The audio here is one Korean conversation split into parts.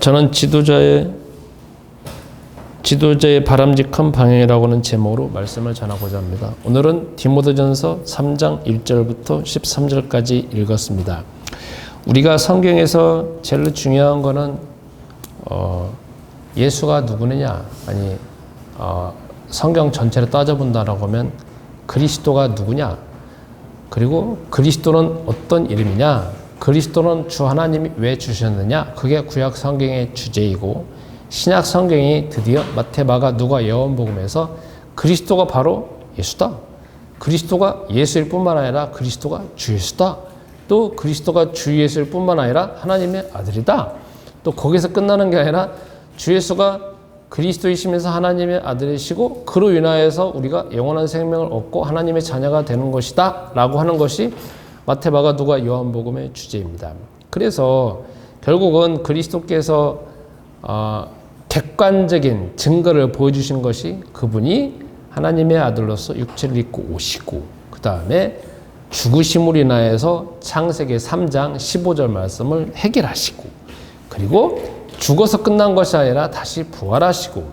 저는 지도자의 바람직한 방향이라고 하는 제목으로 말씀을 전하고자 합니다. 오늘은 디모데전서 3장 1절부터 13절까지 읽었습니다. 우리가 성경에서 제일 중요한 거는 예수가 누구느냐, 아니 성경 전체를 따져본다라고 하면 그리스도가 누구냐, 그리고 그리스도는 어떤 이름이냐, 그리스도는 주 하나님이 왜 주셨느냐, 그게 구약 성경의 주제이고, 신약 성경이 드디어 마태, 마가, 누가, 요한복음에서 그리스도가 바로 예수다, 그리스도가 예수일 뿐만 아니라 그리스도가 주 예수다, 또 그리스도가 주 예수일 뿐만 아니라 하나님의 아들이다, 또 거기서 끝나는 게 아니라 주 예수가 그리스도이시면서 하나님의 아들이시고 그로 인하여서 우리가 영원한 생명을 얻고 하나님의 자녀가 되는 것이다 라고 하는 것이 마태, 마가, 누가, 요한복음의 주제입니다. 그래서 결국은 그리스도께서 객관적인 증거를 보여주신 것이 그분이 하나님의 아들로서 육체를 입고 오시고, 그 다음에 죽으심으로 인하여서 창세기 3장 15절 말씀을 해결하시고, 그리고 죽어서 끝난 것이 아니라 다시 부활하시고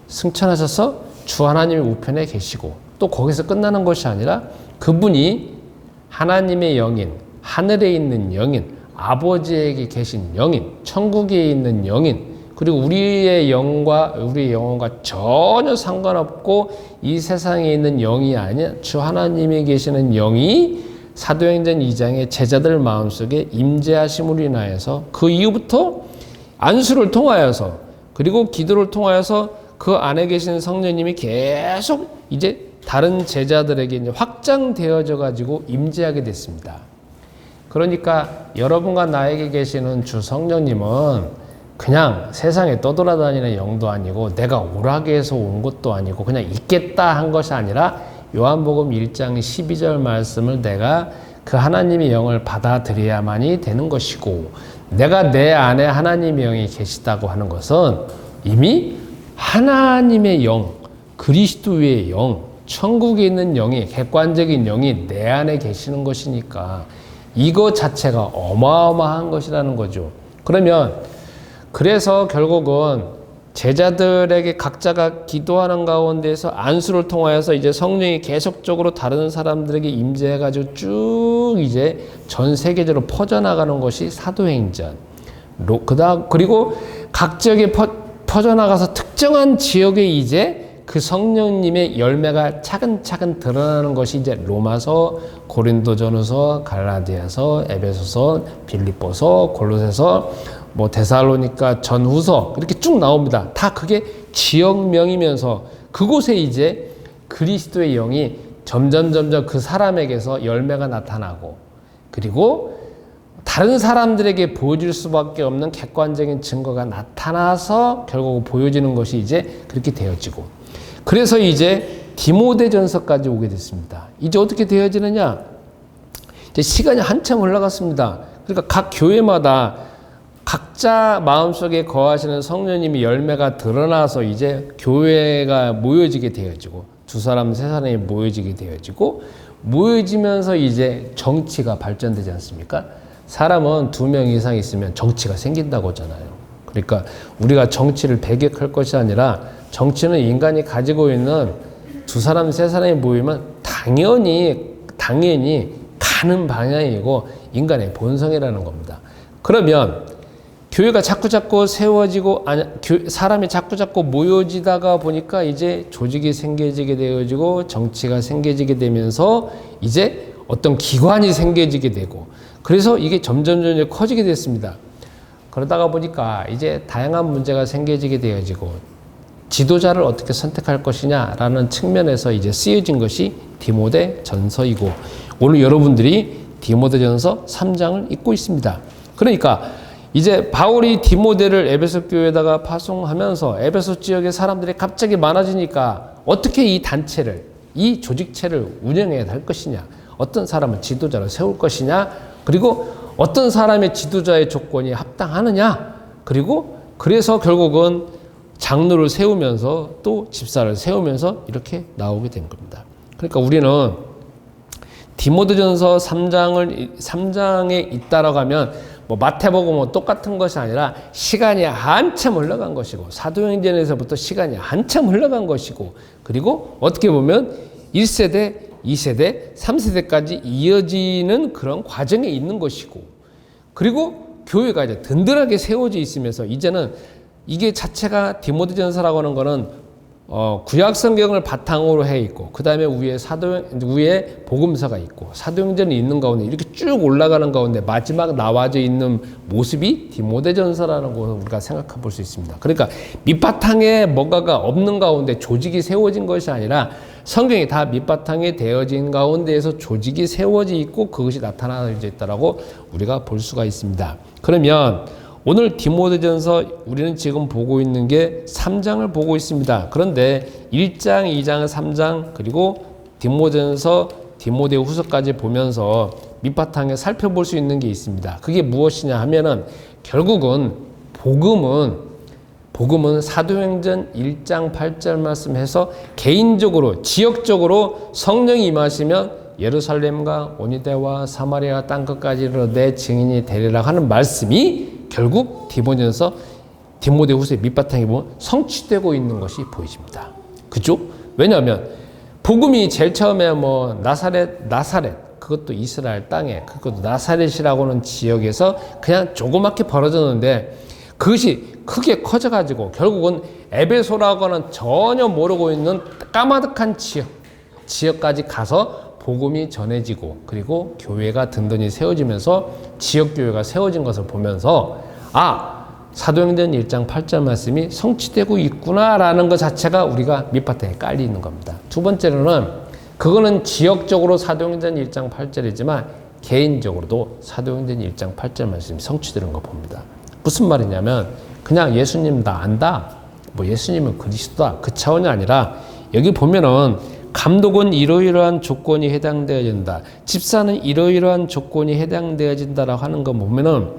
승천하셔서 주 하나님의 우편에 계시고, 또 거기서 끝나는 것이 아니라 그분이 하나님의 영인, 하늘에 있는 영인, 아버지에게 계신 영인, 천국에 있는 영인, 그리고 우리의 영과 우리의 영혼과 전혀 상관없고 이 세상에 있는 영이 아니야 주 하나님이 계시는 영이 사도행전 2장의 제자들 마음속에 임재하심으로 인하여서 그 이후부터 안수를 통하여서, 그리고 기도를 통하여서 그 안에 계신 성령님이 계속 이제 다른 제자들에게 이제 확장되어져 가지고 임재하게 됐습니다. 그러니까 여러분과 나에게 계시는 주 성령님은 그냥 세상에 떠돌아다니는 영도 아니고 내가 오라게 해서 온 것도 아니고 그냥 있겠다 한 것이 아니라 요한복음 1장 12절 말씀을 내가 그 하나님의 영을 받아들여야만이 되는 것이고, 내가 내 안에 하나님의 영이 계시다고 하는 것은 이미 하나님의 영, 그리스도의 영, 천국에 있는 영이, 객관적인 영이 내 안에 계시는 것이니까 이거 자체가 어마어마한 것이라는 거죠. 그러면 그래서 결국은 제자들에게 각자가 기도하는 가운데서 안수를 통하여서 이제 성령이 계속적으로 다른 사람들에게 임재해가지고 쭉 이제 전 세계적으로 퍼져나가는 것이 사도행전. 그리고 각 지역에 퍼져나가서 특정한 지역에 이제 그 성령님의 열매가 차근차근 드러나는 것이 이제 로마서, 고린도전후서, 갈라디아서, 에베소서, 빌립보서, 골로새서, 데살로니가 전후서 이렇게 쭉 나옵니다. 다 그게 지역명이면서 그곳에 이제 그리스도의 영이 점점 그 사람에게서 열매가 나타나고, 그리고 다른 사람들에게 보여줄 수밖에 없는 객관적인 증거가 나타나서 결국 보여지는 것이 이제 그렇게 되어지고, 그래서 이제 디모데전서까지 오게 됐습니다. 이제 어떻게 되어지느냐? 이제 시간이 한참 흘러갔습니다. 그러니까 각 교회마다 각자 마음속에 거하시는 성령님이 열매가 드러나서 이제 교회가 모여지게 되어지고, 두 사람, 세 사람이 모여지게 되어지고, 모여지면서 이제 정치가 발전되지 않습니까? 사람은 2명 이상 있으면 정치가 생긴다고 하잖아요. 그러니까 우리가 정치를 배격할 것이 아니라 정치는 인간이 가지고 있는 2사람, 3사람이 모이면 당연히 가는 방향이고 인간의 본성이라는 겁니다. 그러면 교회가 자꾸 세워지고, 사람이 자꾸 모여지다가 보니까 이제 조직이 생겨지게 되어지고 정치가 생겨지게 되면서 이제 어떤 기관이 생겨지게 되고, 그래서 이게 점점 커지게 됐습니다. 그러다가 보니까 이제 다양한 문제가 생겨지게 되어지고 지도자를 어떻게 선택할 것이냐라는 측면에서 이제 쓰여진 것이 디모데전서이고, 오늘 여러분들이 디모데전서 3장을 읽고 있습니다. 그러니까 이제 바울이 디모데를 에베소 교회에다가 파송하면서 에베소 지역의 사람들이 갑자기 많아지니까 어떻게 이 단체를, 이 조직체를 운영해야 할 것이냐, 어떤 사람을 지도자로 세울 것이냐, 그리고 어떤 사람의 지도자의 조건이 합당하느냐, 그리고 그래서 결국은 장로를 세우면서 또 집사를 세우면서 이렇게 나오게 된 겁니다. 그러니까 우리는 디모데전서 3장에 잇따라가면 뭐 마태복음은 똑같은 것이 아니라 시간이 한참 흘러간 것이고 사도행전에서부터 시간이 한참 흘러간 것이고 그리고 어떻게 보면 1세대, 2세대, 3세대까지 이어지는 그런 과정에 있는 것이고 그리고 교회가 이제 든든하게 세워져 있으면서 이제는 이게 자체가 디모데전서라고 하는 거는 구약 성경을 바탕으로 해 있고 그 다음에 위에 복음서가 있고 사도행전이 있는 가운데 이렇게 쭉 올라가는 가운데 마지막 나와져 있는 모습이 디모데전서라는 것을 우리가 생각해 볼 수 있습니다. 그러니까 밑바탕에 뭔가가 없는 가운데 조직이 세워진 것이 아니라 성경이 다 밑바탕에 되어진 가운데에서 조직이 세워져 있고 그것이 나타나져 있다라고 우리가 볼 수가 있습니다. 그러면 오늘 디모데전서 우리는 지금 보고 있는 게 3장을 보고 있습니다. 그런데 1장, 2장, 3장 그리고 디모데전서, 디모데후서까지 보면서 밑바탕에 살펴볼 수 있는 게 있습니다. 그게 무엇이냐 하면은 결국은 복음은 사도행전 1장 8절 말씀해서 개인적으로 지역적으로 성령이 임하시면 예루살렘과 오니데와 사마리아 땅끝까지 이르러 내 증인이 되리라 하는 말씀이 결국 디모데후서의 밑바탕에 보면 성취되고 있는 것이 보여집니다. 그죠? 왜냐하면 복음이 제일 처음에 뭐 나사렛 그것도 이스라엘 땅에 그것도 나사렛이라고 하는 지역에서 그냥 조그맣게 벌어졌는데 그것이 크게 커져가지고 결국은 에베소라고 하는 전혀 모르고 있는 까마득한 지역까지 가서 복음이 전해지고 그리고 교회가 든든히 세워지면서 지역교회가 세워진 것을 보면서 사도행전 1장 8절 말씀이 성취되고 있구나라는 것 자체가 우리가 밑바탕에 깔려 있는 겁니다. 두 번째로는 그거는 지역적으로 사도행전 1장 8절이지만 개인적으로도 사도행전 1장 8절 말씀이 성취되는 거 봅니다. 무슨 말이냐면 그냥 예수님 다 안다 뭐 예수님은 그리스도다 그 차원이 아니라 여기 보면은 감독은 이러이러한 조건이 해당되어진다. 집사는 이러이러한 조건이 해당되어진다라고 하는 거 보면은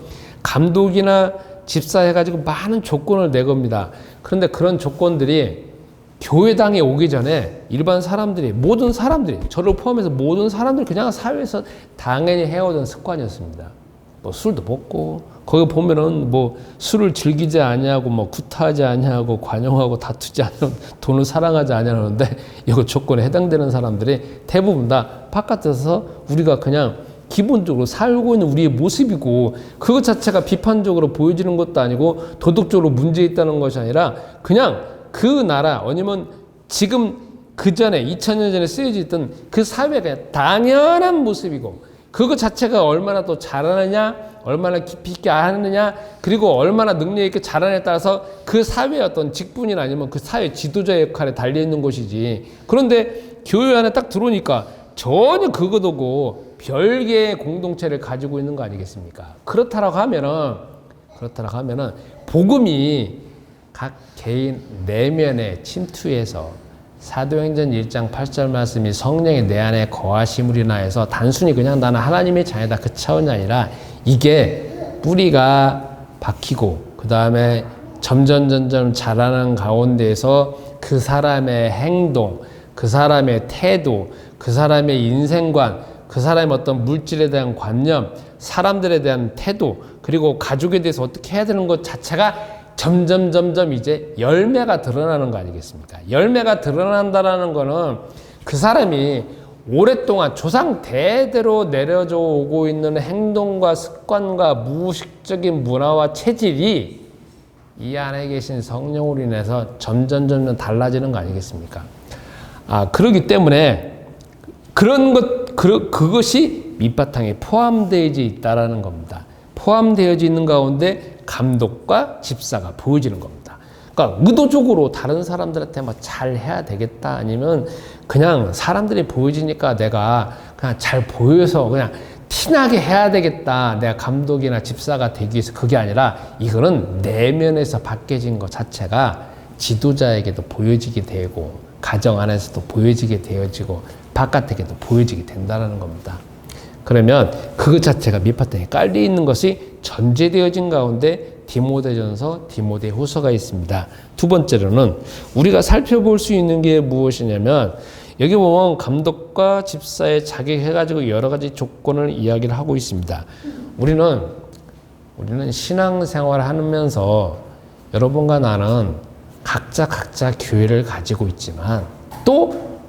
감독이나 집사 해가지고 많은 조건을 내겁니다. 그런데 그런 조건들이 교회당에 오기 전에 일반 사람들이 모든 사람들이 저를 포함해서 모든 사람들이 그냥 사회에서 당연히 해오던 습관이었습니다. 뭐 술도 먹고 거기 보면은 뭐 술을 즐기지 아니하고 뭐 구타하지 아니하고 관용하고 다투지 않으면 돈을 사랑하지 아니하는데 이거 조건에 해당되는 사람들이 대부분 다 바깥에서 우리가 그냥 기본적으로 살고 있는 우리의 모습이고 그것 자체가 비판적으로 보여지는 것도 아니고 도덕적으로 문제 있다는 것이 아니라 그냥 그 나라 아니면 지금 그 전에 2000년 전에 쓰여져 있던 그 사회가 당연한 모습이고 그것 자체가 얼마나 또 잘하느냐 얼마나 깊이 있게 하느냐 그리고 얼마나 능력 있게 잘하느냐에 따라서 그 사회의 어떤 직분이나 아니면 그 사회 지도자의 역할에 달려있는 것이지. 그런데 교회 안에 딱 들어오니까 전혀 그것도고 별개의 공동체를 가지고 있는 거 아니겠습니까? 그렇다라고 하면은 복음이 각 개인 내면에 침투해서 사도행전 1장 8절 말씀이 성령이 내 안에 거하심으로 해서 단순히 그냥 나는 하나님의 자녀다 그 차원이 아니라 이게 뿌리가 박히고 그 다음에 점점 자라는 가운데에서 그 사람의 행동, 그 사람의 태도, 그 사람의 인생관, 그 사람의 어떤 물질에 대한 관념, 사람들에 대한 태도, 그리고 가족에 대해서 어떻게 해야 되는 것 자체가 점점 이제 열매가 드러나는 거 아니겠습니까? 열매가 드러난다라는 거는 그 사람이 오랫동안 조상 대대로 내려져 오고 있는 행동과 습관과 무의식적인 문화와 체질이 이 안에 계신 성령으로 인해서 점점 달라지는 거 아니겠습니까? 그러기 때문에 그것이 밑바탕에 포함되어져 있다라는 겁니다. 포함되어져 있는 가운데 감독과 집사가 보여지는 겁니다. 그러니까 의도적으로 다른 사람들한테 뭐 잘 해야 되겠다 아니면 그냥 사람들이 보여지니까 내가 그냥 잘 보여서 그냥 티나게 해야 되겠다. 내가 감독이나 집사가 되기 위해서 그게 아니라 이거는 내면에서 바뀌어진 것 자체가 지도자에게도 보여지게 되고 가정 안에서도 보여지게 되어지고 바깥에게도 보여지게 된다는 겁니다. 그러면 그것 자체가 밑바탕에 깔려 있는 것이 전제되어진 가운데 디모데전서, 디모데후서가 있습니다. 두 번째로는 우리가 살펴볼 수 있는 게 무엇이냐면 여기 보면 감독과 집사의 자격해가지고 여러 가지 조건을 이야기를 하고 있습니다. 우리는 우리는 신앙생활을 하면서 여러분과 나는 각자 교회를 가지고 있지만 또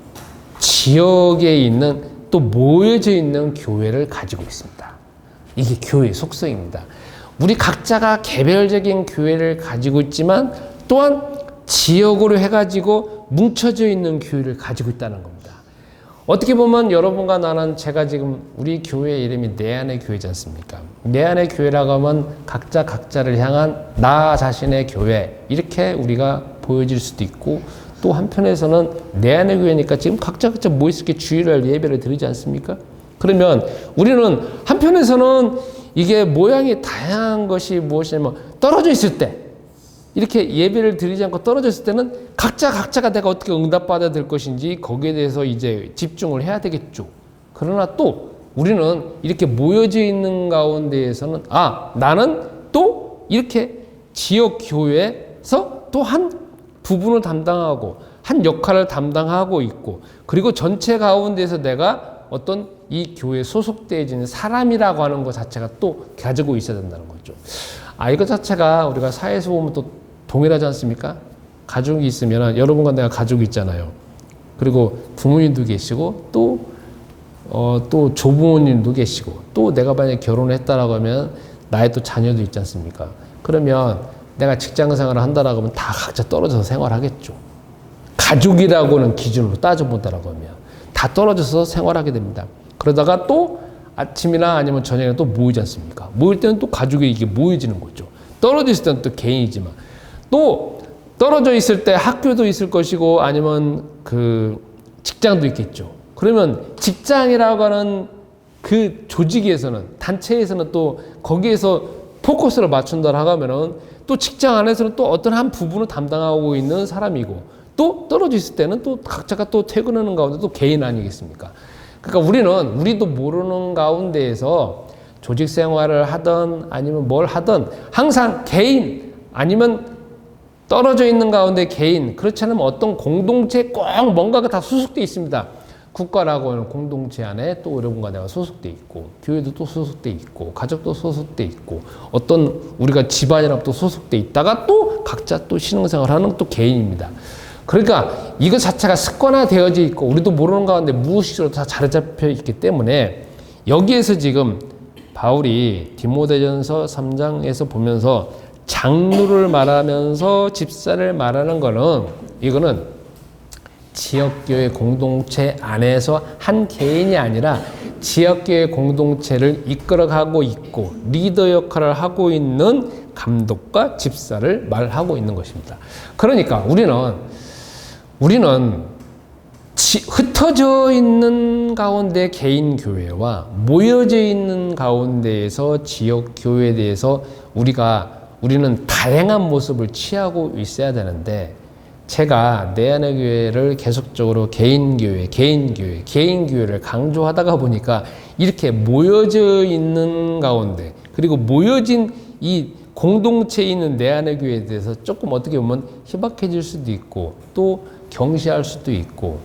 지역에 있는 또 모여져 있는 교회를 가지고 있습니다. 이게 교회의 속성입니다. 우리 각자가 개별적인 교회를 가지고 있지만 또한 지역으로 해가지고 뭉쳐져 있는 교회를 가지고 있다는 겁니다. 어떻게 보면 여러분과 나는 제가 지금 우리 교회 이름이 내 안의 교회지 않습니까? 내 안의 교회라고 하면 각자를 향한 나 자신의 교회 이렇게 우리가 보여질 수도 있고 또 한편에서는 내 안의 교회니까 지금 각자 모여서 주일날 예배를 드리지 않습니까? 그러면 우리는 한편에서는 이게 모양이 다양한 것이 무엇이냐면 떨어져 있을 때 이렇게 예배를 드리지 않고 떨어졌을 때는 각자가 내가 어떻게 응답받아야 될 것인지 거기에 대해서 이제 집중을 해야 되겠죠. 그러나 또 우리는 이렇게 모여져 있는 가운데에서는 나는 또 이렇게 지역 교회에서 또 한 부분을 담당하고 한 역할을 담당하고 있고 그리고 전체 가운데에서 내가 어떤 이 교회에 소속되어지는 사람이라고 하는 것 자체가 또 가지고 있어야 된다는 거죠. 이거 자체가 우리가 사회에서 보면 또 동일하지 않습니까? 가족이 있으면 여러분과 내가 가족이 있잖아요. 그리고 부모님도 계시고 또 조부모님도 계시고 또 내가 만약에 결혼을 했다라고 하면 나의 또 자녀도 있지 않습니까? 그러면 내가 직장 생활을 한다라고 하면 다 각자 떨어져서 생활하겠죠. 가족이라고는 기준으로 따져본다라고 하면 다 떨어져서 생활하게 됩니다. 그러다가 또 아침이나 아니면 저녁에 또 모이지 않습니까? 모일 때는 또 가족이 이게 모여지는 거죠. 떨어져 있을 때는 또 개인이지만 또 떨어져 있을 때 학교도 있을 것이고 아니면 그 직장도 있겠죠. 그러면 직장이라고 하는 그 조직에서는 단체에서는 또 거기에서 포커스를 맞춘다라고 하면은 또 직장 안에서는 또 어떤 한 부분을 담당하고 있는 사람이고 또 떨어져 있을 때는 또 각자가 또 퇴근하는 가운데 또 개인 아니겠습니까? 그러니까 우리도 모르는 가운데에서 조직 생활을 하든 아니면 뭘 하든 항상 개인 아니면 떨어져 있는 가운데 개인 그렇지 않으면 어떤 공동체 꼭 뭔가가 다 소속되어 있습니다. 국가라고 하는 공동체 안에 또 여러분과 내가 소속되어 있고 교회도 또 소속되어 있고 가족도 소속되어 있고 어떤 우리가 집안이랑 또 소속되어 있다가 또 각자 또 신앙생활하는 또 개인입니다. 그러니까 이것 자체가 습관화되어져 있고 우리도 모르는 가운데 무의식적으로 다 자리 잡혀 있기 때문에 여기에서 지금 바울이 디모데전서 3장에서 보면서 장로를 말하면서 집사를 말하는 거는 이거는 지역교회 공동체 안에서 한 개인이 아니라 지역교회 공동체를 이끌어가고 있고 리더 역할을 하고 있는 감독과 집사를 말하고 있는 것입니다. 그러니까 우리는 흩어져 있는 가운데 개인 교회와 모여져 있는 가운데에서 지역 교회에 대해서 우리는 다양한 모습을 취하고 있어야 되는데 제가 내 안의 교회를 계속적으로 개인 교회를 강조하다가 보니까 이렇게 모여져 있는 가운데 그리고 모여진 이 공동체에 있는 내 안의 교회에 대해서 조금 어떻게 보면 희박해질 수도 있고 또 경시할 수도 있고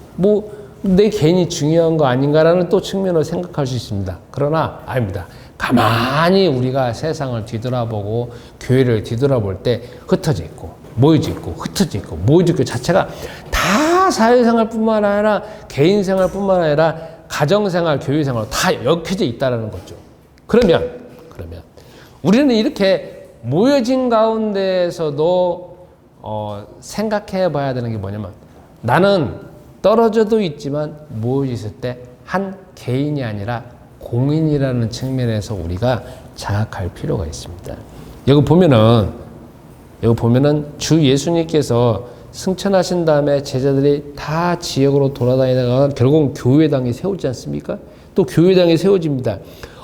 내 개인이 중요한 거 아닌가라는 또 측면을 생각할 수 있습니다. 그러나 아닙니다. 가만히 우리가 세상을 뒤돌아보고 교회를 뒤돌아볼 때 흩어져 있고 모여져 있고 흩어져 있고 모여져 있고 자체가 다 사회생활뿐만 아니라 개인생활뿐만 아니라 가정생활, 교회생활 다 엮여져 있다는 거죠. 그러면 우리는 이렇게 모여진 가운데에서도 생각해 봐야 되는 게 뭐냐면 나는 떨어져도 있지만 모여져 있을 때 한 개인이 아니라 공인이라는 측면에서 우리가 자각할 필요가 있습니다. 여기 보면은 주 예수님께서 승천하신 다음에 제자들이 다 지역으로 돌아다니다가 결국 교회당이 세우지 않습니까? 또 교회당이 세워집니다.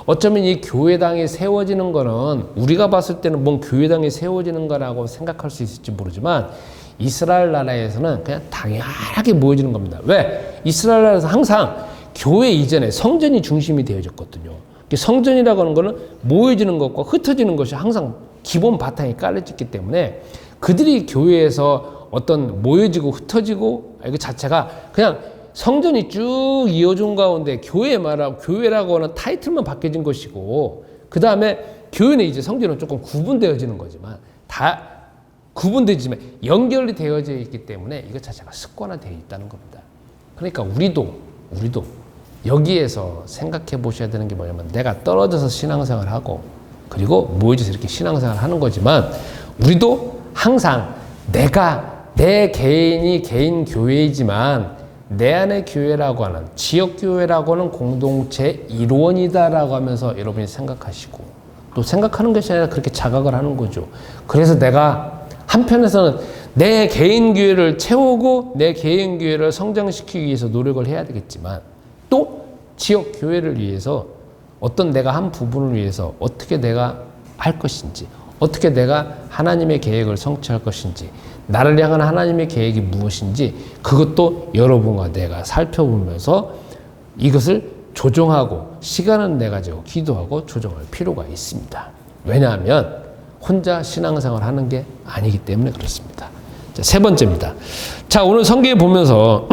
어쩌면 이 교회당이 세워지는 거는 우리가 봤을 때는 뭔 교회당이 세워지는 거라고 생각할 수 있을지 모르지만 이스라엘 나라에서는 그냥 당연하게 모여지는 겁니다. 왜? 이스라엘 나라에서 항상 교회 이전에 성전이 중심이 되어졌거든요. 성전이라고 하는 거는 모여지는 것과 흩어지는 것이 항상 기본 바탕이 깔려졌기 때문에 그들이 교회에서 어떤 모여지고 흩어지고 이거 자체가 그냥 성전이 쭉 이어준 가운데 교회라고 하는 타이틀만 바뀌어진 것이고 그 다음에 교회는 이제 성전은 조금 구분되어지는 거지만 다 구분되지만 연결이 되어져 있기 때문에 이것 자체가 습관화되어 있다는 겁니다. 그러니까 우리도 여기에서 생각해 보셔야 되는 게 뭐냐면 내가 떨어져서 신앙생활을 하고 그리고 모여져서 이렇게 신앙생활을 하는 거지만 우리도 항상 내 개인이 개인 교회이지만 내 안의 교회라고 하는 지역교회라고 하는 공동체 일원이다라고 하면서 여러분이 생각하시고 또 생각하는 것이 아니라 그렇게 자각을 하는 거죠. 그래서 내가 한편에서는 내 개인 교회를 채우고 내 개인 교회를 성장시키기 위해서 노력을 해야 되겠지만 또 지역 교회를 위해서 어떤 내가 한 부분을 위해서 어떻게 내가 할 것인지 어떻게 내가 하나님의 계획을 성취할 것인지 나를 향한 하나님의 계획이 무엇인지 그것도 여러분과 내가 살펴보면서 이것을 조정하고 시간은 내가 지고 기도하고 조정할 필요가 있습니다. 왜냐하면 혼자 신앙생활 하는 게 아니기 때문에 그렇습니다. 자, 세 번째입니다. 자, 오늘 성경에 보면서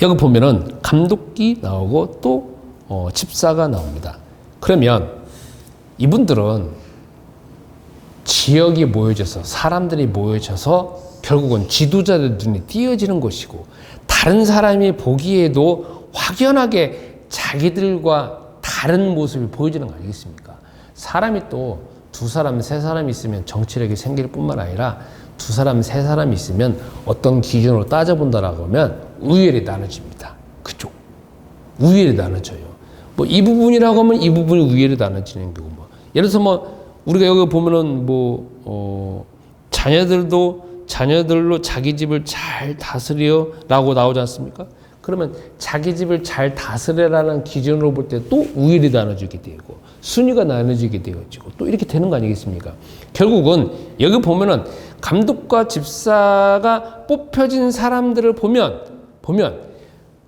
여기 보면은 감독기 나오고 또 집사가 나옵니다. 그러면 이분들은 지역이 모여져서 사람들이 모여져서 결국은 지도자들 눈에 띄어지는 것이고 다른 사람이 보기에도 확연하게 자기들과 다른 모습이 보여지는 거 아니겠습니까? 사람이 또 두 사람, 세 사람이 있으면 정치력이 생길 뿐만 아니라 두 사람, 세 사람이 있으면 어떤 기준으로 따져본다라고 하면 우열이 나눠집니다. 그죠? 우열이 나눠져요. 뭐 이 부분이라고 하면 이 부분이 우열이 나눠지는 거고 뭐 예를 들어서 뭐 우리가 여기 보면은 자녀들로 자기 집을 잘 다스려라고 나오지 않습니까? 그러면 자기 집을 잘 다스려라는 기준으로 볼 때 또 우열이 나눠지게 되고 순위가 나눠지게 되어지고 또 이렇게 되는 거 아니겠습니까? 결국은 여기 보면은 감독과 집사가 뽑혀진 사람들을 보면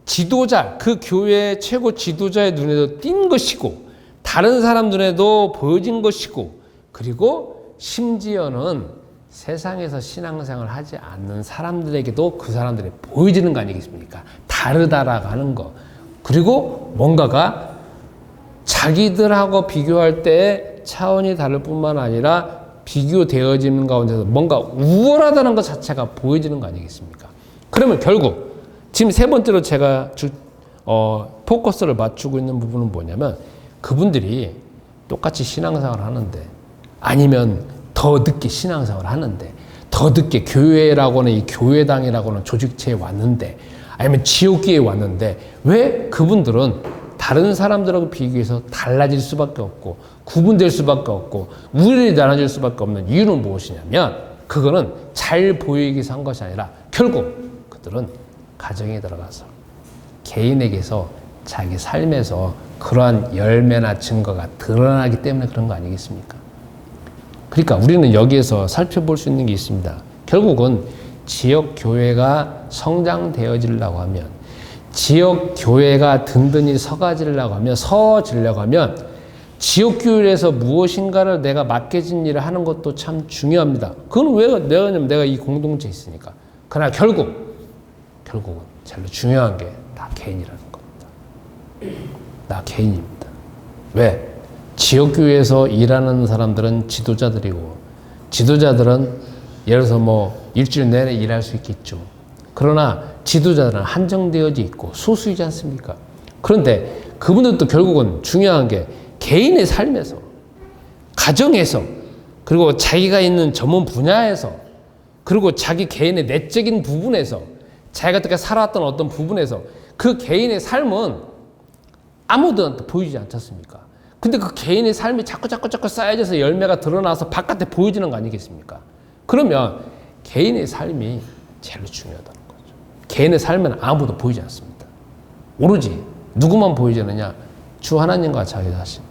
지도자, 그 교회의 최고 지도자의 눈에도 띈 것이고 다른 사람 눈에도 보여진 것이고 그리고 심지어는 세상에서 신앙생활을 하지 않는 사람들에게도 그 사람들이 보여지는 거 아니겠습니까? 다르다라고 하는 거. 그리고 뭔가가 자기들하고 비교할 때 차원이 다를 뿐만 아니라 비교되어지는 가운데서 뭔가 우월하다는 것 자체가 보여지는 거 아니겠습니까? 그러면 결국 지금 세 번째로 제가 포커스를 맞추고 있는 부분은 뭐냐면 그분들이 똑같이 신앙생활을 하는데 아니면 더 늦게 신앙생활을 하는데 더 늦게 교회라고는 이 교회당이라고는 조직체에 왔는데 아니면 지옥교회에 왔는데 왜 그분들은 다른 사람들하고 비교해서 달라질 수밖에 없고 구분될 수밖에 없고 우열이 나눠질 수밖에 없는 이유는 무엇이냐면 그거는 잘 보이기 위해서 한 것이 아니라 결국 그들은 가정에 들어가서 개인에게서 자기 삶에서 그러한 열매나 증거가 드러나기 때문에 그런 거 아니겠습니까? 그러니까 우리는 여기에서 살펴볼 수 있는 게 있습니다. 결국은 지역 교회가 성장되어지려고 하면 지역 교회가 든든히 서지려고 하면 지역 교회에서 무엇인가를 내가 맡겨진 일을 하는 것도 참 중요합니다. 그건 왜냐면 내가 이 공동체에 있으니까. 그러나 결국은 제일 중요한 게 나 개인이라는 겁니다. 나 개인입니다. 왜? 지역교회에서 일하는 사람들은 지도자들이고 지도자들은 예를 들어서 뭐 일주일 내내 일할 수 있겠죠. 그러나 지도자들은 한정되어져 있고 소수이지 않습니까? 그런데 그분들도 결국은 중요한 게 개인의 삶에서 가정에서 그리고 자기가 있는 전문 분야에서 그리고 자기 개인의 내적인 부분에서 자기가 어떻게 살아왔던 어떤 부분에서 그 개인의 삶은 아무도 보이지 않지 않습니까? 근데 그 개인의 삶이 자꾸 쌓여져서 열매가 드러나서 바깥에 보여지는 거 아니겠습니까? 그러면 개인의 삶이 제일 중요하다는 거죠. 개인의 삶은 아무도 보이지 않습니다. 오로지 누구만 보이지느냐? 주 하나님과 자기 자신.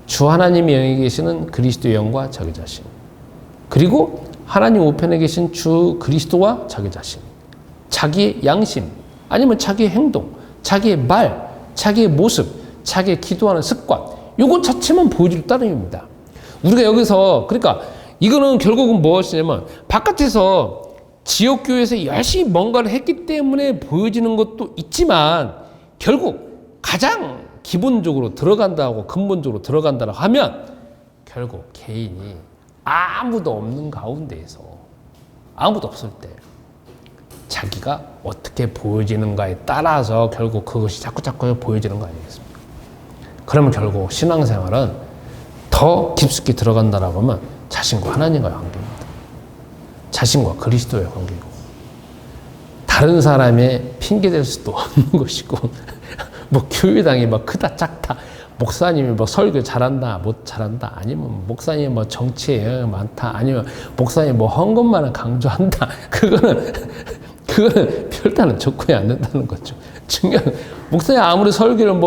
주 하나님이 영에 계시는 그리스도의 영과 자기 자신. 그리고 하나님 우편에 계신 주 그리스도와 자기 자신. 자기의 양심, 아니면 자기의 행동, 자기의 말, 자기의 모습, 자기의 기도하는 습관, 요것 자체만 보여줄 따름입니다. 우리가 여기서, 그러니까 이거는 결국은 무엇이냐면 바깥에서 지역교회에서 열심히 뭔가를 했기 때문에 보여지는 것도 있지만 결국 가장 기본적으로 들어간다고 근본적으로 들어간다고 하면 결국 개인이 아무도 없는 가운데에서 아무도 없을 때 자기가 어떻게 보여지는가에 따라서 결국 그것이 자꾸 보여지는 거 아니겠습니까? 그러면 결국 신앙생활은 더 깊숙이 들어간다라고 하면 자신과 하나님과의 관계입니다. 자신과 그리스도의 관계고 다른 사람의 핑계댈 수도 없는 것이고 뭐 교회당이 뭐 크다 작다 목사님이 뭐 설교 잘한다 못 잘한다 아니면 목사님이 뭐 정치에 영향이 많다 아니면 목사님이 뭐 헌금만을 강조한다 그거는 별다른 조건이 안 된다는 거죠. 중요한 목사님 아무리 설교를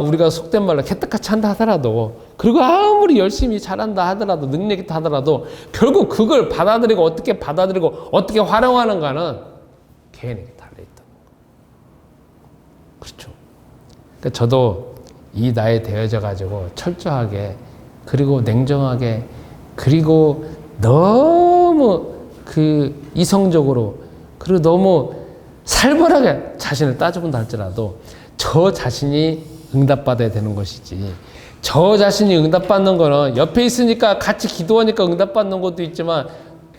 우리가 속된 말로 개떡같이 한다 하더라도 그리고 아무리 열심히 잘한다 하더라도 능력 있다 하더라도 결국 그걸 받아들이고 어떻게 받아들이고 어떻게 활용하는가는 개인에게 달려있다는 거. 그렇죠. 그러니까 저도 이 나이에 되어져 가지고 철저하게 그리고 냉정하게 그리고 너무 이성적으로 그리고 너무 살벌하게 자신을 따져본다 할지라도 저 자신이 응답받아야 되는 것이지 저 자신이 응답받는 거는 옆에 있으니까 같이 기도하니까 응답받는 것도 있지만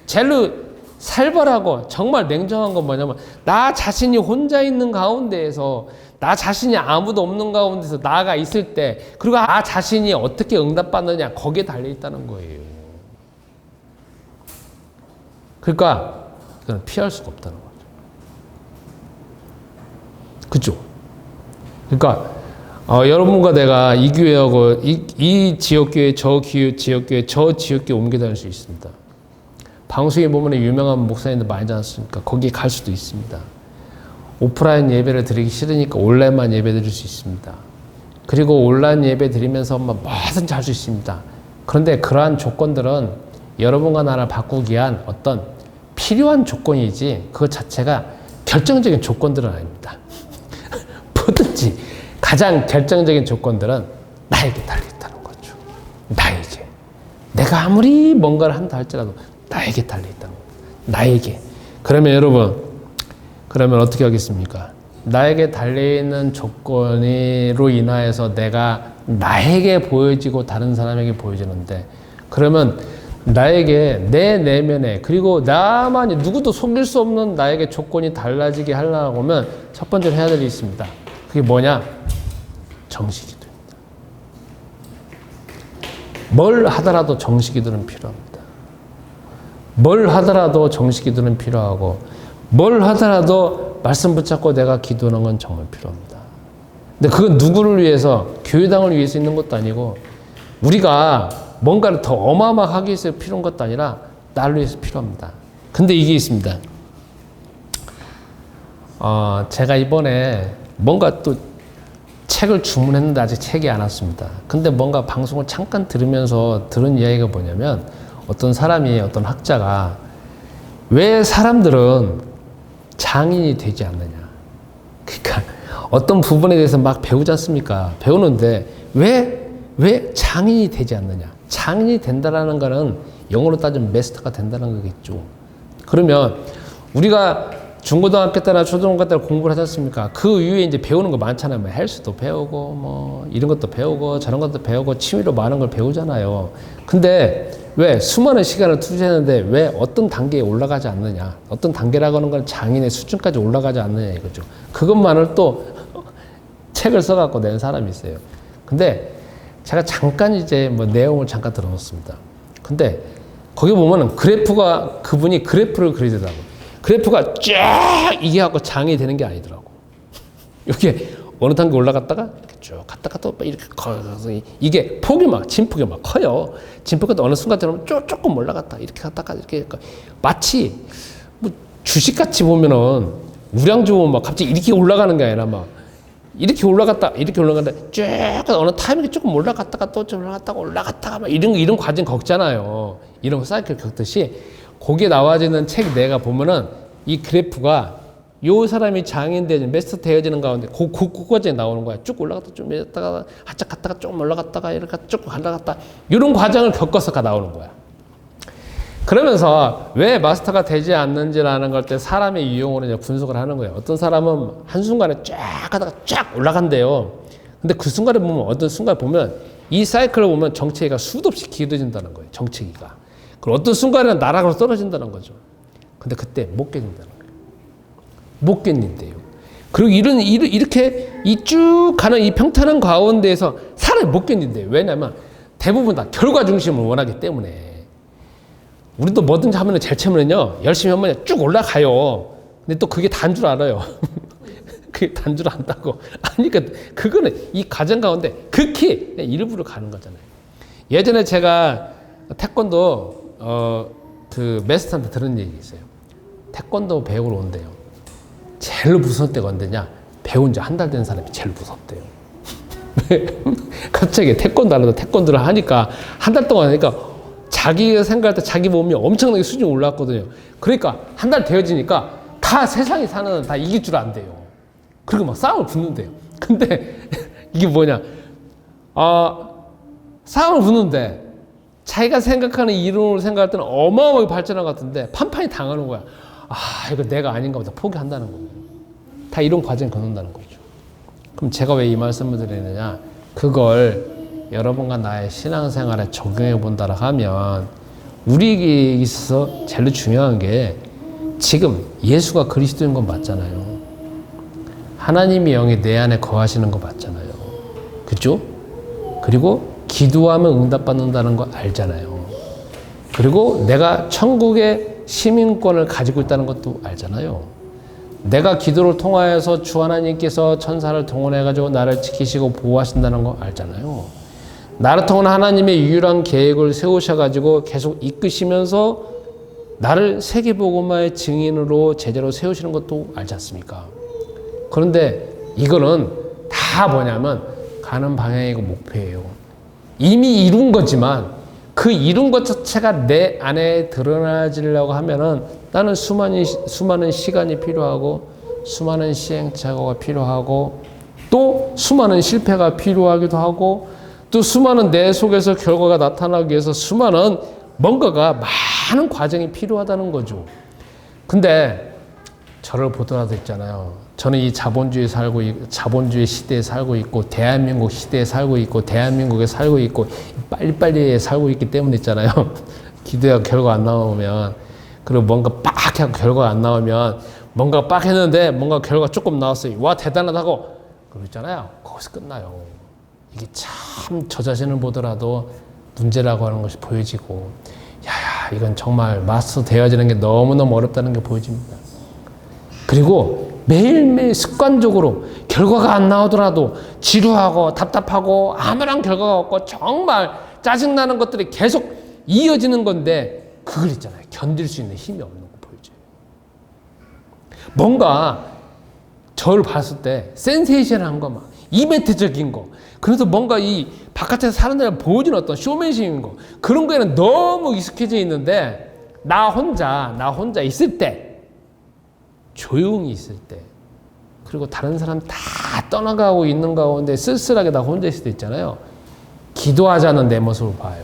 제일로 살벌하고 정말 냉정한 건 뭐냐면 나 자신이 혼자 있는 가운데에서 나 자신이 아무도 없는 가운데서 나가 있을 때 그리고 나 자신이 어떻게 응답받느냐 거기에 달려있다는 거예요. 그러니까 이건 피할 수가 없다는 거죠. 그죠? 그러니까 여러분과 내가 이 교회하고 이 지역교회 저 지역교회 저 지역교회 옮겨 다닐 수 있습니다. 방송에 보면 유명한 목사님들 많이 있지 않습니까? 거기에 갈 수도 있습니다. 오프라인 예배를 드리기 싫으니까 온라인만 예배 드릴 수 있습니다. 그리고 온라인 예배 드리면서 뭐든지 할 수 있습니다. 그런데 그러한 조건들은 여러분과 나를 바꾸기 위한 어떤 필요한 조건이지 그것 자체가 결정적인 조건들은 아닙니다. 뭐든지 가장 결정적인 조건들은 나에게 달려있다는 거죠. 나에게. 내가 아무리 뭔가를 한다 할지라도 나에게 달려있다는 거죠. 나에게. 그러면 여러분 그러면 어떻게 하겠습니까? 나에게 달려있는 조건으로 인하여서 내가 나에게 보여지고 다른 사람에게 보여지는데 그러면 나에게 내 내면에 그리고 나만이 누구도 속일 수 없는 나에게 조건이 달라지게 하려고 하면 첫 번째로 해야 될 일이 있습니다. 그게 뭐냐? 정식기도입니다. 뭘 하더라도 정식기도는 필요합니다. 뭘 하더라도 정식기도는 필요하고 뭘 하더라도 말씀 붙잡고 내가 기도하는 건 정말 필요합니다. 근데 그건 누구를 위해서 교회당을 위해서 있는 것도 아니고 우리가 뭔가를 더 어마어마하게 위해서 필요한 것도 아니라 나를 위해서 필요합니다. 근데 이게 있습니다. 제가 이번에 뭔가 또 책을 주문했는데 아직 책이 안 왔습니다. 근데 뭔가 방송을 잠깐 들으면서 들은 이야기가 뭐냐면 어떤 사람이 어떤 학자가 왜 사람들은 장인이 되지 않느냐. 그러니까 어떤 부분에 대해서 막 배우지 않습니까? 배우는데 왜 장인이 되지 않느냐. 장인이 된다라는 거는 영어로 따지면 마스터가 된다는 거겠죠. 그러면 우리가 중고등학교 때나 초등학교 때 공부를 하지 않습니까? 그 이후에 이제 배우는 거 많잖아요. 뭐 헬스도 배우고, 뭐 이런 것도 배우고, 저런 것도 배우고, 취미로 많은 걸 배우잖아요. 근데 왜 수많은 시간을 투자했는데 왜 어떤 단계에 올라가지 않느냐? 어떤 단계라고 하는 건 장인의 수준까지 올라가지 않느냐 이거죠. 그것만을 또 책을 써갖고 낸 사람이 있어요. 근데 제가 잠깐 이제 뭐 내용을 잠깐 들어놓습니다. 근데 거기 보면은 그분이 그래프를 그리더라고요. 그래프가 쫙 이게 갖고 장이 되는 게 아니더라고. 이게 어느 단계 올라갔다가 이렇게 쭉 갔다가 또 이렇게 커서 이게 진폭이 막 커요. 진폭이 어느 순간 되면 조금 올라갔다 이렇게 갔다가 이렇게 마치 뭐 주식같이 보면은 우량주 보면 막 갑자기 이렇게 올라가는 게 아니라 막 이렇게 올라갔다 쭉 어느 타이밍에 조금 올라갔다가 또 좀 올라갔다가 막 이런 과정 겪잖아요. 이런 사이클 겪듯이 거기에 나와지는 책 내가 보면은 이 그래프가 요 사람이 장인되는 마스터 되어지는 가운데 그 과정에 나오는 거야. 쭉 올라갔다 쭉 내렸다가 활짝 갔다가 좀 올라갔다가 이렇게 쭉 올라갔다 이런 과정을 겪어서 나오는 거야. 그러면서 왜 마스터가 되지 않는지라는 걸 때 사람의 유형으로 이제 분석을 하는 거예요. 어떤 사람은 한순간에 쫙 가다가 쫙 올라간대요. 근데 그 순간에 보면 어떤 순간에 보면 이 사이클을 보면 정체기가 수도 없이 길어진다는 거예요. 정체기가. 그리고 어떤 순간에는 나락으로 떨어진다는 거죠. 근데 그때 못 견딘다는 거예요. 못 견딘대요. 그리고 이렇게 이 쭉 가는 이 평탄한 가운데에서 사람이 못 견딘대요. 왜냐면 대부분 다 결과 중심을 원하기 때문에. 우리도 뭐든지 하면 제일 처음에는요, 열심히 하면 쭉 올라가요. 근데 또 그게 단 줄 알아요. 그게 단 줄 안다고. 아니, 그거는 이 과정 가운데 극히 일부러 가는 거잖아요. 예전에 제가 태권도, 그 메스터한테 들은 얘기 있어요. 태권도 배우러 온대요. 제일 무서운 때가 언제냐? 배운 지 한 달 된 사람이 제일 무섭대요. 갑자기 태권도 하려다 태권도를 하니까 한 달 동안 하니까 자기가 생각할 때 자기 몸이 엄청나게 수준이 올랐거든요. 그러니까 한 달 되어지니까 다 세상에 사는 다 이길 줄 안대요. 그리고 막 싸움을 붙는데요. 근데 이게 뭐냐? 싸움을 붙는데 자기가 생각하는 이론을 생각할 때는 어마어마하게 발전한 것 같은데 판판이 당하는 거야. 이거 내가 아닌가 보다 포기한다는 거예요. 다 이런 과정을 거는다는 거죠. 그럼 제가 왜 이 말씀을 드리느냐? 그걸 여러분과 나의 신앙생활에 적용해 본다라 하면 우리에게 있어서 제일 중요한 게 지금 예수가 그리스도인 건 맞잖아요. 하나님의 영이 내 안에 거하시는 거 맞잖아요. 그죠? 그리고 기도하면 응답받는다는 거 알잖아요. 그리고 내가 천국의 시민권을 가지고 있다는 것도 알잖아요. 내가 기도를 통하여서 주 하나님께서 천사를 동원해가지고 나를 지키시고 보호하신다는 거 알잖아요. 나를 통한 하나님의 유일한 계획을 세우셔가지고 계속 이끄시면서 나를 세계복음화의 증인으로 제자로 세우시는 것도 알지 않습니까? 그런데 이거는 다 뭐냐면 가는 방향이고 목표예요. 이미 이룬 거지만 그 이룬 것 자체가 내 안에 드러나지려고 하면은 나는 수많은 시간이 필요하고 수많은 시행착오가 필요하고 또 수많은 실패가 필요하기도 하고 또 수많은 내 속에서 결과가 나타나기 위해서 수많은 뭔가가 많은 과정이 필요하다는 거죠. 근데 저를 보더라도 있잖아요. 저는 이 자본주의 시대에 살고 있고 대한민국 시대에 살고 있고 대한민국에 살고 있고 빨리빨리 살고 있기 때문에 있잖아요. 기도가 결과 안 나오면 그리고 뭔가 빡 하고 결과가 안 나오면 뭔가 빡 했는데 뭔가 결과 조금 나왔어요. 와 대단하다고 그러고 있잖아요. 거기서 끝나요. 이게 참 저 자신을 보더라도 문제라고 하는 것이 보여지고 이건 정말 마스터 되어지는 게 너무너무 어렵다는 게 보여집니다. 그리고 매일매일 습관적으로 결과가 안 나오더라도 지루하고 답답하고 아무런 결과가 없고 정말 짜증나는 것들이 계속 이어지는 건데 그걸 있잖아요. 견딜 수 있는 힘이 없는 거 보여줘요. 뭔가 저를 봤을 때 센세이션한 거 막 이벤트적인 거 그래서 뭔가 이 바깥에서 사람들이 보여주는 어떤 쇼맨십인 거 그런 거에는 너무 익숙해져 있는데 나 혼자 있을 때 조용히 있을 때 그리고 다른 사람 다 떠나가고 있는 가운데 쓸쓸하게 나 혼자 있을 때 있잖아요. 기도하자는 내 모습을 봐요.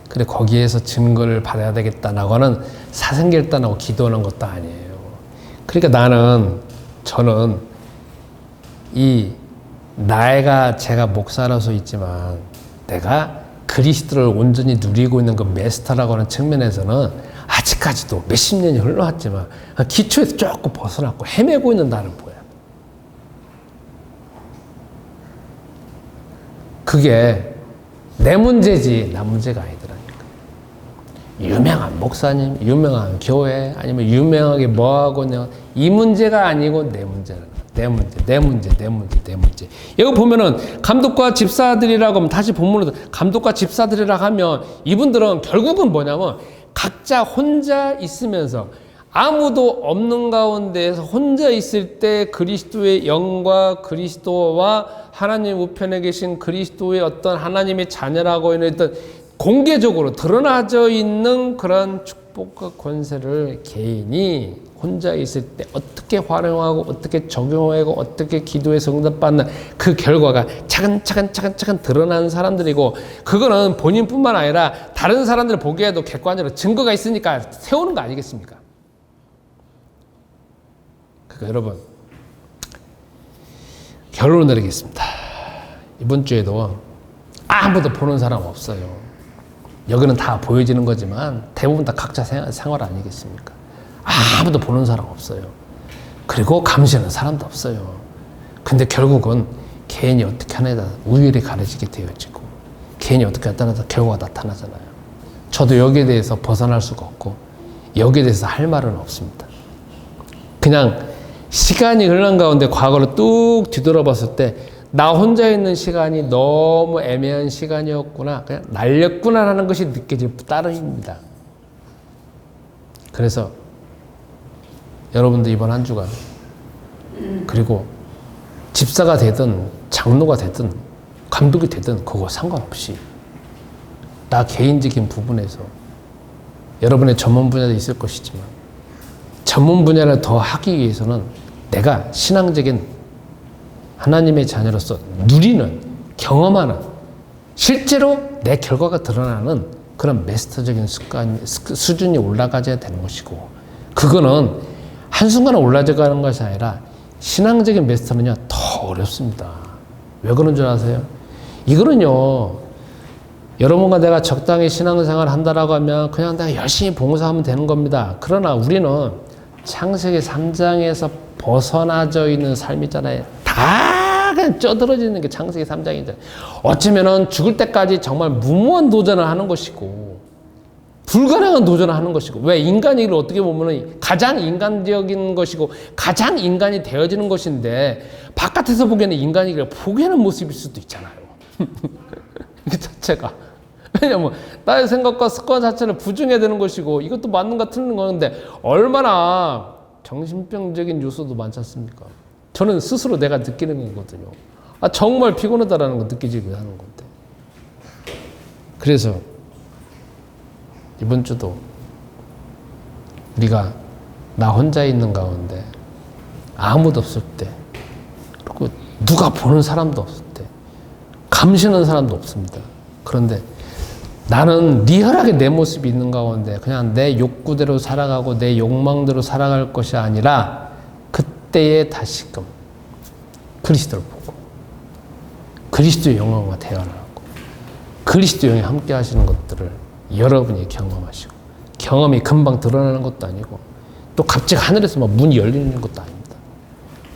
그래 거기에서 증거를 받아야 되겠다라고 하는 사생결단하고 기도하는 것도 아니에요. 그러니까 저는 제가 목사라서 있지만 내가 그리스도를 온전히 누리고 있는 그 메스터라고 하는 측면에서는 아직까지도 몇십 년이 흘러왔지만 기초에서 조금 벗어났고 헤매고 있는 나를 보여요. 그게 내 문제지 나 문제가 아니더라니까. 유명한 목사님, 유명한 교회 아니면 유명하게 뭐하고 이 문제가 아니고 내 문제라는 내 문제. 여기 보면은 감독과 집사들이라고 하면 다시 본문으로 감독과 집사들이라고 하면 이분들은 결국은 뭐냐면 각자 혼자 있으면서 아무도 없는 가운데에서 혼자 있을 때 그리스도의 영과 그리스도와 하나님 우편에 계신 그리스도의 어떤 하나님의 자녀라고 하는 어떤 공개적으로 드러나져 있는 그런 축복과 권세를 개인이 혼자 있을 때 어떻게 활용하고 어떻게 적용하고 어떻게 기도해서 응답받는 그 결과가 차근차근 드러나는 사람들이고 그거는 본인뿐만 아니라 다른 사람들 보기에도 객관적으로 증거가 있으니까 세우는 거 아니겠습니까? 그러니까 여러분 결론을 내리겠습니다. 이번 주에도 아무도 보는 사람 없어요. 여기는 다 보여지는 거지만 대부분 다 각자 생활 아니겠습니까? 아무도 보는 사람 없어요. 그리고 감시하는 사람도 없어요. 근데 결국은 개인이 어떻게 하냐에 따라 우열이 가려지게 되어지고 개인이 어떻게 하냐에 따라서 결과가 나타나잖아요. 저도 여기에 대해서 벗어날 수가 없고 여기에 대해서 할 말은 없습니다. 그냥 시간이 흐른 가운데 과거를 뚝 뒤돌아봤을 때 나 혼자 있는 시간이 너무 애매한 시간이었구나, 그냥 날렸구나라는 것이 느껴질 따름입니다. 그래서 여러분들 이번 한 주간, 그리고 집사가 되든 장로가 되든 감독이 되든 그거 상관없이 나 개인적인 부분에서 여러분의 전문 분야도 있을 것이지만 전문 분야를 더 하기 위해서는 내가 신앙적인 하나님의 자녀로서 누리는, 경험하는, 실제로 내 결과가 드러나는 그런 메스터적인 수준이 올라가야 되는 것이고, 그거는 한순간에 올라가는 것이 아니라 신앙적인 메스터는요 더 어렵습니다. 왜 그런 줄 아세요? 이거는요, 여러분과 내가 적당히 신앙생활을 한다라고 하면 그냥 내가 열심히 봉사하면 되는 겁니다. 그러나 우리는 창세기 3장에서 벗어나져 있는 삶이잖아요. 다 그냥 쪄들어지는 게 창세기 3장이잖아요. 어쩌면은 죽을 때까지 정말 무모한 도전을 하는 것이고 불가능한 도전을 하는 것이고, 왜 인간이를 어떻게 보면은 가장 인간적인 것이고 가장 인간이 되어지는 것인데 바깥에서 보기에는 인간이를 포기하는 모습일 수도 있잖아요. 그 자체가. 왜냐면 나의 생각과 습관 자체는 부정해야 되는 것이고 이것도 맞는가 틀린 건데 얼마나 정신병적인 요소도 많지 않습니까? 저는 스스로 내가 느끼는 거거든요. 정말 피곤하다라는 거 느끼지고 하는 건데. 그래서 이번 주도 우리가 나 혼자 있는 가운데 아무도 없을 때, 그리고 누가 보는 사람도 없을 때, 감시하는 사람도 없습니다. 그런데 나는 리얼하게 내 모습이 있는 가운데 그냥 내 욕구대로 살아가고 내 욕망대로 살아갈 것이 아니라 그때에 다시금 그리스도를 보고 그리스도의 영광과 대화하고 그리스도의 영이 함께 하시는 것들을 여러분이 경험하시고, 경험이 금방 드러나는 것도 아니고 또 갑자기 하늘에서 막 문이 열리는 것도 아닙니다.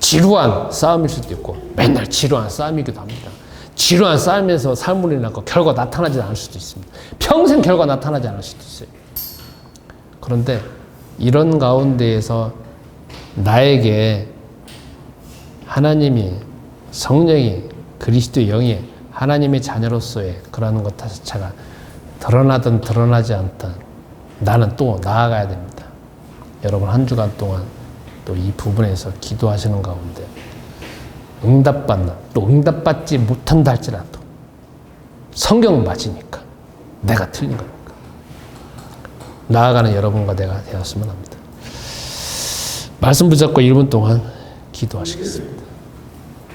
지루한 싸움일 수도 있고 맨날 지루한 싸움이기도 합니다. 지루한 싸움에서 삶을 일어나고 결과 나타나지 않을 수도 있습니다. 평생 결과 나타나지 않을 수도 있어요. 그런데 이런 가운데에서 나에게 하나님이, 성령이, 그리스도의 영이 하나님의 자녀로서의 그러는 것 자체가 드러나든 드러나지 않든 나는 또 나아가야 됩니다. 여러분 한 주간 동안 또 이 부분에서 기도하시는 가운데 응답받는, 또 응답받지 못한다 할지라도 성경 맞으니까 내가 틀린 거니까 나아가는 여러분과 내가 되었으면 합니다. 말씀 붙잡고 1분 동안 기도하시겠습니다.